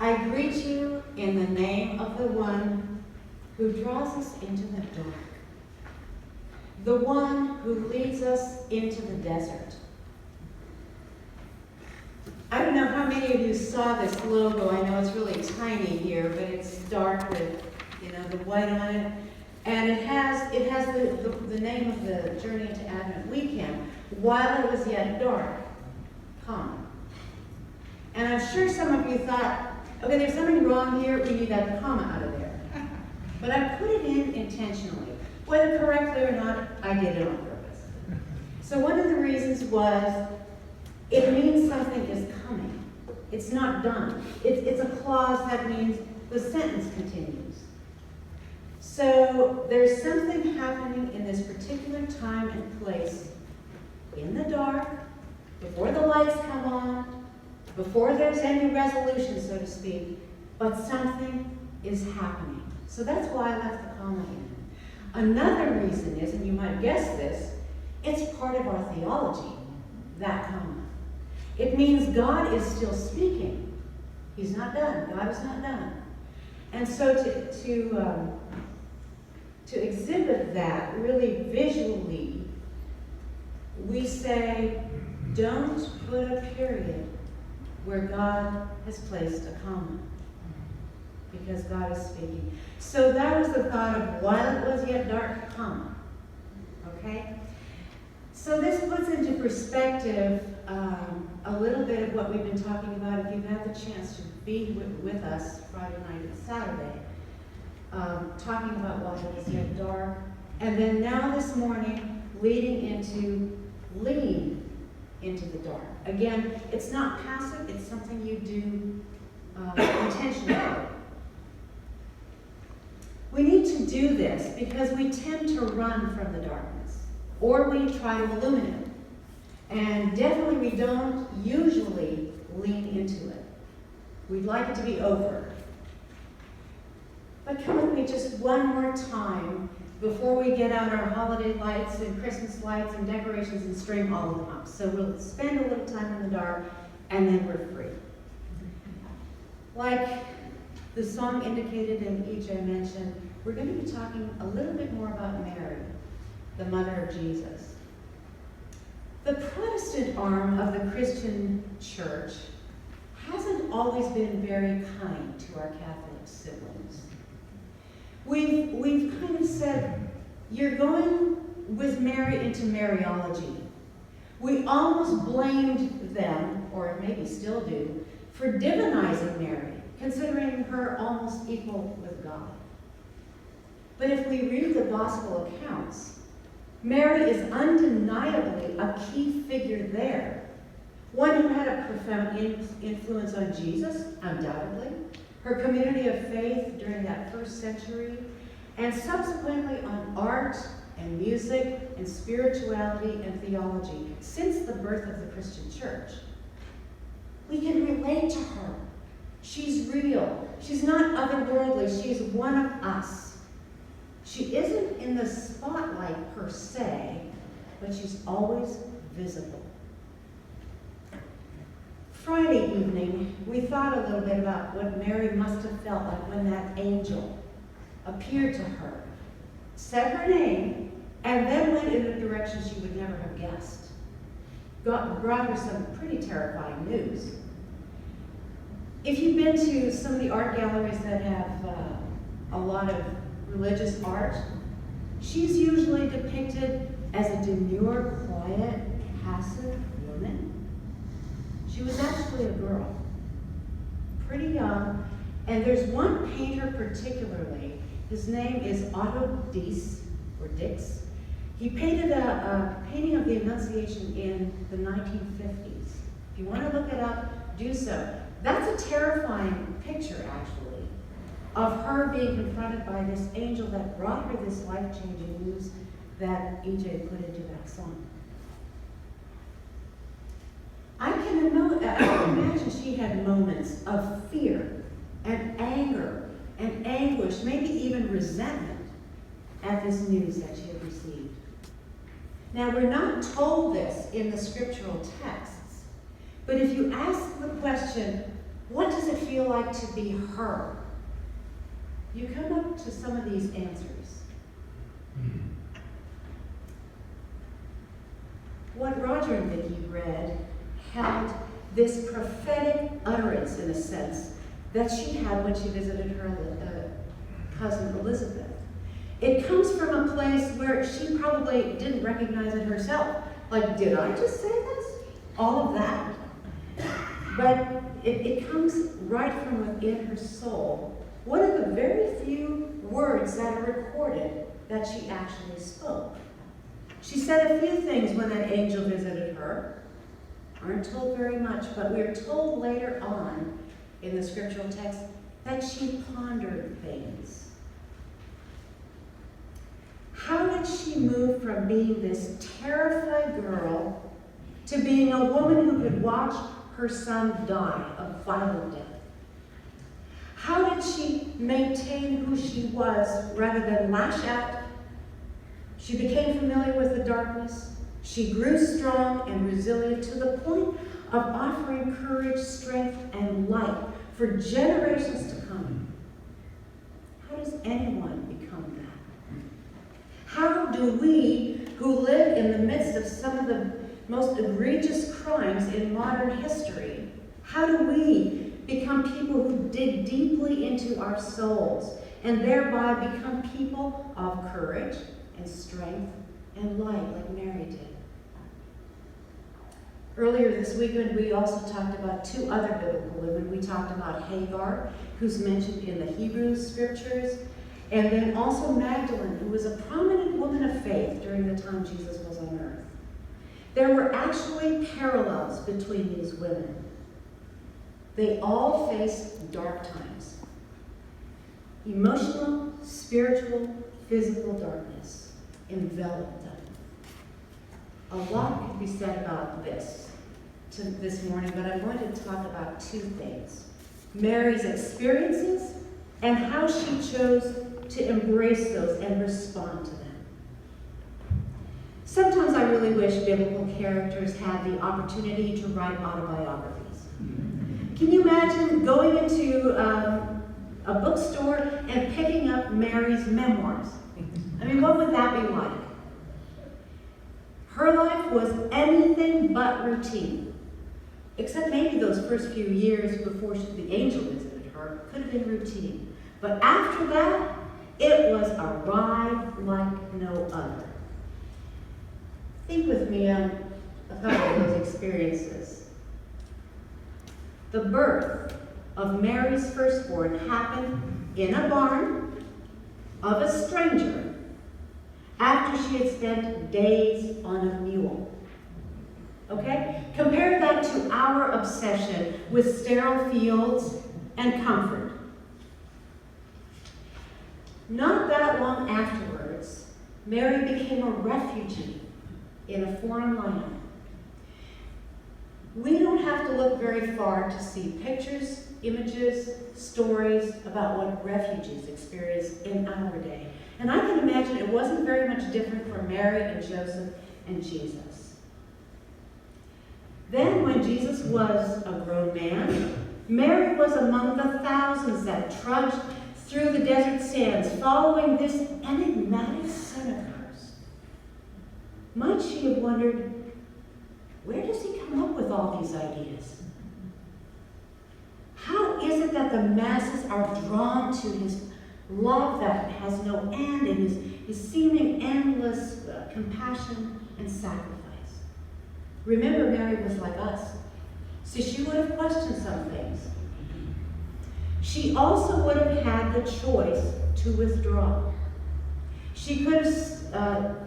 I greet you in the name of the one who draws us into the dark, the one who leads us into the desert. I don't know how many of you saw this logo. I know it's really tiny here, but it's dark with, the white on it. And it has the name of the Journey into Advent weekend, While It Was Yet Dark, comma. And I'm sure some of you thought, okay, there's something wrong here, we need that comma out of there. But I put it in intentionally. Whether correctly or not, I did it on purpose. So one of the reasons was, it means something is coming. It's not done. It's a clause that means the sentence continues. So there's something happening in this particular time and place, in the dark, before the lights come on, before there's any resolution, so to speak, but something is happening. So that's why I left the comma in. Another reason is, and you might guess this, it's part of our theology, that comma. It means God is still speaking. He's not done. God is not done. And so to exhibit that really visually, we say, don't put a period where God has placed a comma, because God is speaking. So that was the thought of while it was yet dark, comma. Okay? So this puts into perspective a little bit of what we've been talking about. If you've had the chance to be with us Friday night and Saturday, talking about while it was yet dark, and then now this morning leading into lean into the dark. Again, it's not passive, it's something you do intentionally. We need to do this because we tend to run from the darkness, or we try to illuminate it. And definitely we don't usually lean into it. We'd like it to be over. But come with me just one more time before we get out our holiday lights and Christmas lights and decorations and string all of them up. So we'll spend a little time in the dark, and then we're free. Like the song indicated and EJ mentioned, we're going to be talking a little bit more about Mary, the mother of Jesus. The Protestant arm of the Christian church hasn't always been very kind to our Catholic siblings. We've kind of said, you're going with Mary into Mariology. We almost blamed them, or maybe still do, for divinizing Mary, considering her almost equal with God. But if we read the gospel accounts, Mary is undeniably a key figure there. One who had a profound influence on Jesus, undoubtedly, her community of faith during that first century, and subsequently on art and music and spirituality and theology since the birth of the Christian church. We can relate to her. She's real. She's not otherworldly. She's one of us. She isn't in the spotlight per se, but she's always visible. Friday evening, we thought a little bit about what Mary must have felt like when that angel appeared to her, said her name, and then went in a direction she would never have guessed. Brought her some pretty terrifying news. If you've been to some of the art galleries that have a lot of religious art, she's usually depicted as a demure, quiet, passive woman. She was actually a girl, pretty young, and there's one painter particularly, his name is Otto Dix, or Dix. He painted a painting of the Annunciation in the 1950s. If you want to look it up, do so. That's a terrifying picture, actually, of her being confronted by this angel that brought her this life-changing news that EJ put into that song. I can imagine she had moments of fear and anger and anguish, maybe even resentment at this news that she had received. Now, we're not told this in the scriptural texts, but if you ask the question, What does it feel like to be her? You come up to some of these answers. What Roger and Vicki read held this prophetic utterance, in a sense, that she had when she visited her cousin Elizabeth. It comes from a place where she probably didn't recognize it herself. Like, did I just say this? All of that? But it comes right from within her soul. One of the very few words that are recorded that she actually spoke. She said a few things when that angel visited her. Aren't told very much, but we're told later on in the scriptural text that she pondered things. How did she move from being this terrified girl to being a woman who could watch her son die a violent death? How did she maintain who she was rather than lash out? She became familiar with the darkness. She grew strong and resilient to the point of offering courage, strength, and light for generations to come. How does anyone become that? How do we, who live in the midst of some of the most egregious crimes in modern history, how do we become people who dig deeply into our souls and thereby become people of courage and strength and light like Mary did? Earlier this weekend, we also talked about two other biblical women. We talked about Hagar, who's mentioned in the Hebrew scriptures, and then also Magdalene, who was a prominent woman of faith during the time Jesus was on earth. There were actually parallels between these women. They all faced dark times. Emotional, spiritual, physical darkness enveloped them. A lot could be said about this morning, but I'm going to talk about two things. Mary's experiences and how she chose to embrace those and respond to them. Sometimes I really wish biblical characters had the opportunity to write autobiographies. Can you imagine going into a bookstore and picking up Mary's memoirs? I mean, what would that be like? Her life was anything but routine, except maybe those first few years before the angel visited her could have been routine. But after that, it was a ride like no other. Think with me on a couple of those experiences. The birth of Mary's firstborn happened in a barn of a stranger after she had spent days on a mule. Okay? Compare that to our obsession with sterile fields and comfort. Not that long afterwards, Mary became a refugee in a foreign land. We don't have to look very far to see pictures, images, stories about what refugees experience in our day. And I can imagine it wasn't very much different for Mary and Joseph and Jesus. Then, when Jesus was a grown man, Mary was among the thousands that trudged through the desert sands, following this enigmatic son of hers. Might she have wondered, where does he come up with all these ideas? How is it that the masses are drawn to his love that has no end and his seeming endless compassion and sacrifice? Remember, Mary was like us, so she would have questioned some things. She also would have had the choice to withdraw. She could have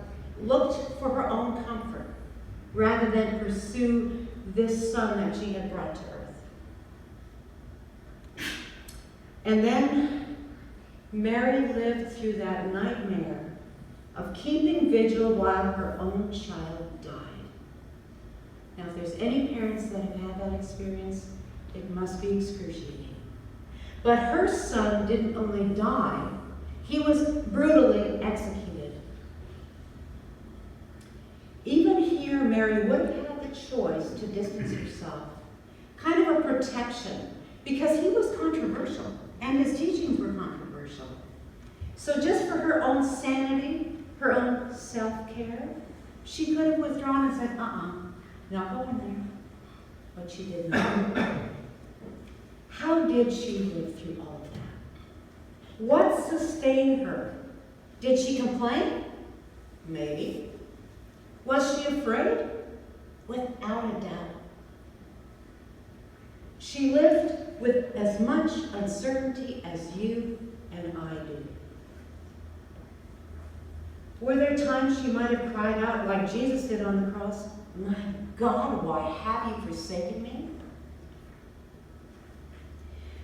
looked for her own comfort rather than pursue this son that she had brought to earth. And then Mary lived through that nightmare of keeping vigil while her own child died. Now, if there's any parents that have had that experience, it must be excruciating. But her son didn't only die, he was brutally executed. Even here, Mary would have had the choice to distance herself, kind of a protection, because he was controversial and his teachings were controversial. So just for her own sanity, her own self-care, she could have withdrawn and said, not going there. But she did not. How did she live through all of that? What sustained her? Did she complain? Maybe. Was she afraid? Without a doubt. She lived with as much uncertainty as you and I do. Were there times she might have cried out like Jesus did on the cross, "My God, why have you forsaken me?"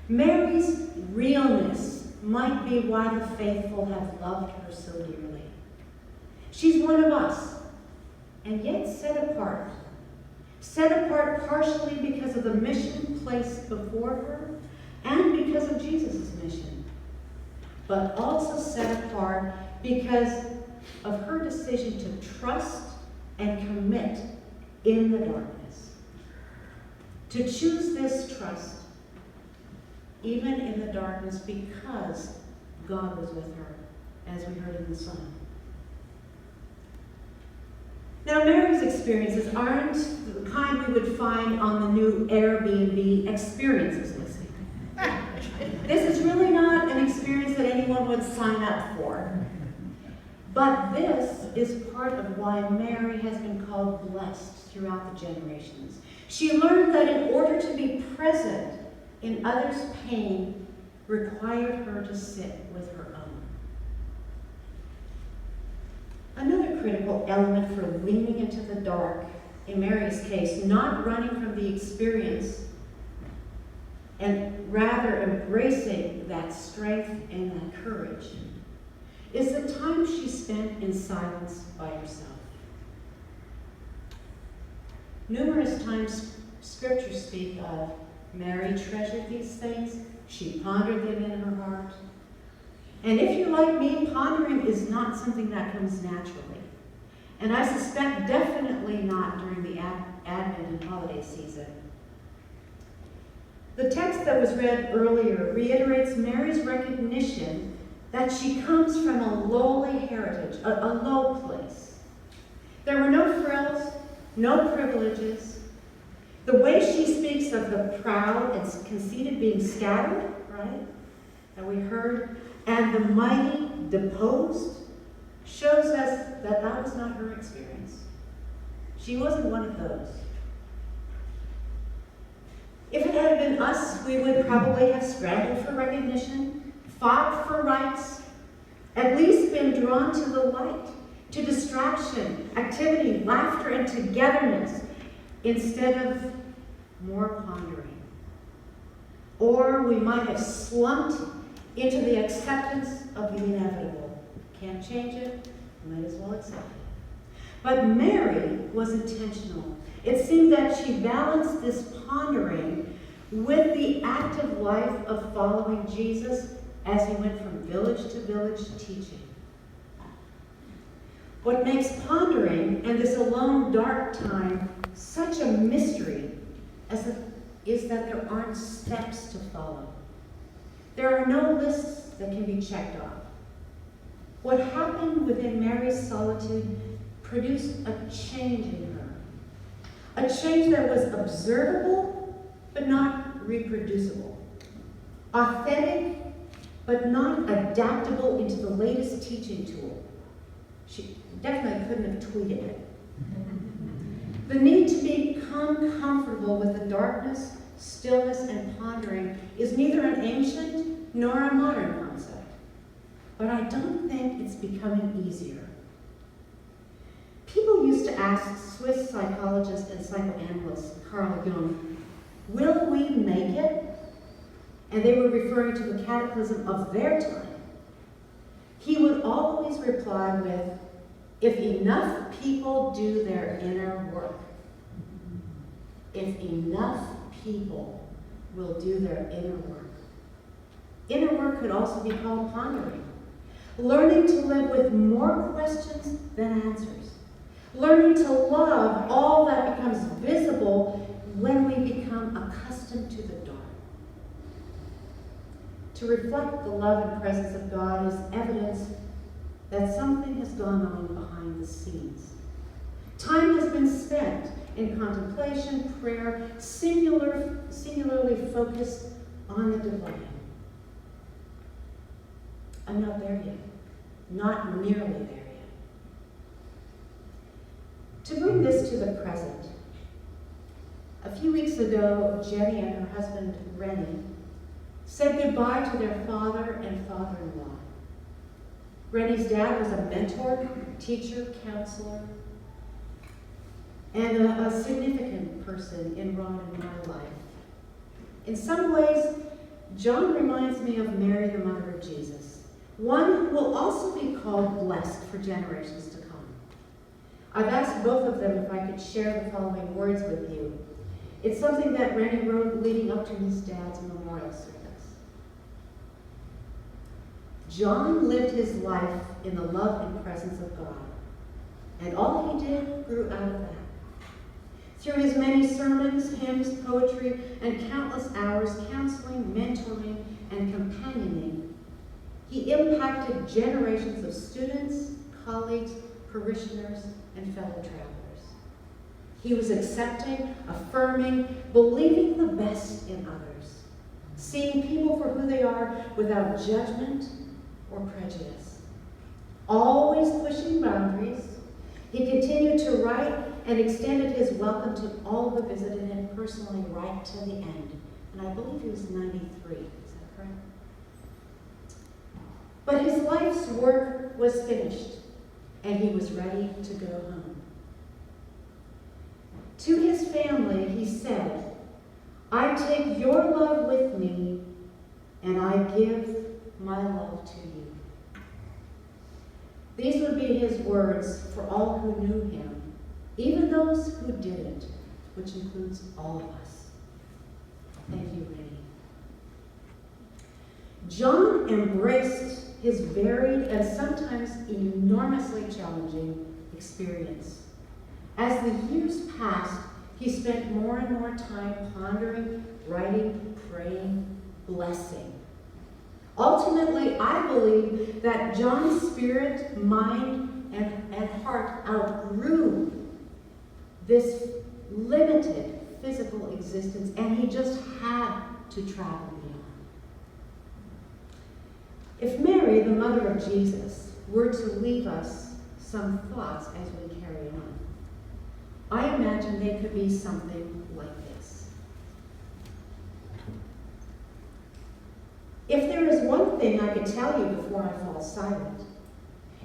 Mary's realness might be why the faithful have loved her so dearly. She's one of us, and yet set apart. Set apart partially because of the mission placed before her and because of Jesus' mission, but also set apart because of her decision to trust and commit in the darkness. To choose this trust, even in the darkness, because God was with her, as we heard in the song. Now, Mary's experiences aren't the kind we would find on the new Airbnb experiences listing. This is really not an experience that anyone would sign up for. But this is part of why Mary has been called blessed throughout the generations. She learned that in order to be present in others' pain required her to sit with her own. Another critical element for leaning into the dark, in Mary's case, not running from the experience, and rather embracing that strength and that courage, is the time she spent in silence by herself. Numerous times scriptures speak of Mary treasured these things, she pondered them in her heart. And if you're like me, pondering is not something that comes naturally. And I suspect definitely not during the Advent and holiday season. The text that was read earlier reiterates Mary's recognition that she comes from a lowly heritage, a low place. There were no frills, no privileges. The way she speaks of the proud and conceited being scattered, right, that we heard, and the mighty deposed, shows us that that was not her experience. She wasn't one of those. If it had been us, we would probably have scrambled for recognition, fought for rights, at least been drawn to the light, to distraction, activity, laughter, and togetherness, instead of more pondering. Or we might have slumped into the acceptance of the inevitable. Can't change it, might as well accept it. But Mary was intentional. It seemed that she balanced this pondering with the active life of following Jesus as he went from village to village teaching. What makes pondering and this alone dark time such a mystery is that there aren't steps to follow. There are no lists that can be checked off. What happened within Mary's solitude produced a change in her. A change that was observable, but not reproducible. Authentic, but not adaptable into the latest teaching tool. She definitely couldn't have tweeted it. The need to become comfortable with the darkness, stillness, and pondering is neither an ancient nor a modern concept. But I don't think it's becoming easier. People used to ask Swiss psychologist and psychoanalyst Carl Jung, will we make it? And they were referring to the cataclysm of their time. He would always reply with, if enough people do their inner work, if enough people will do their inner work. Inner work could also be called pondering. Learning to live with more questions than answers. Learning to love all that becomes visible when we become accustomed to the dark. to reflect the love and presence of God is evidence that something has gone on behind the scenes. Time has been spent in contemplation, prayer, singularly focused on the divine. I'm not there yet. Not nearly there yet. To bring this to the present, a few weeks ago, Jenny and her husband, Rennie, said goodbye to their father and father-in-law. Rennie's dad was a mentor, teacher, counselor, and a significant person in Ron and my life. In some ways, John reminds me of Mary, the mother of Jesus, one who will also be called blessed for generations to come. I've asked both of them if I could share the following words with you. It's something that Rennie wrote leading up to his dad's memorial service. John lived his life in the love and presence of God, and all he did grew out of that. Through his many sermons, hymns, poetry, and countless hours counseling, mentoring, and companioning, he impacted generations of students, colleagues, parishioners, and fellow travelers. He was accepting, affirming, believing the best in others, seeing people for who they are without judgment or prejudice. Always pushing boundaries, he continued to write and extended his welcome to all who visited him personally right to the end. And I believe he was 93, is that correct? But his life's work was finished, and he was ready to go home. To his family, he said, "I take your love with me, and I give my love to you." These would be his words for all who knew him, even those who didn't, which includes all of us. Thank you, Rennie. John embraced his varied and sometimes enormously challenging experience. As the years passed, he spent more and more time pondering, writing, praying, blessing. Ultimately, I believe that John's spirit, mind, and heart outgrew this limited physical existence, and he just had to travel beyond. If Mary, the mother of Jesus, were to leave us some thoughts as we carry on, I imagine they could be something like this. If there is one thing I could tell you before I fall silent,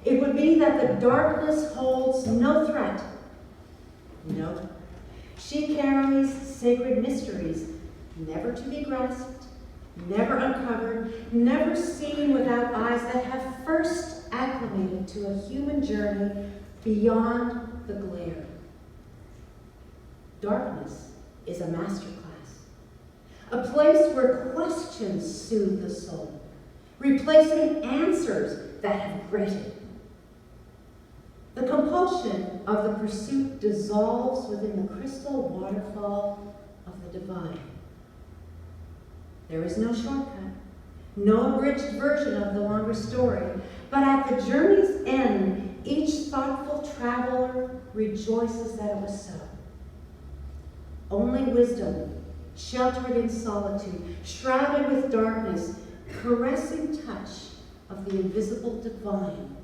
it would be that the darkness holds no threat. No. She carries sacred mysteries, never to be grasped, never uncovered, never seen without eyes that have first acclimated to a human journey beyond the glare. Darkness is a masterclass, a place where questions soothe the soul, replacing answers that have grated. The compulsion of the pursuit dissolves within the crystal waterfall of the divine. There is no shortcut, no abridged version of the longer story, but at the journey's end, each thoughtful traveler rejoices that it was so. Only wisdom, sheltered in solitude, shrouded with darkness, caressing touch of the invisible divine,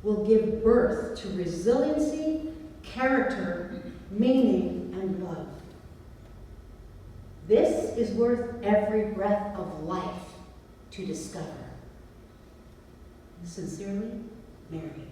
will give birth to resiliency, character, meaning, and love. This is worth every breath of life to discover. Sincerely, Mary.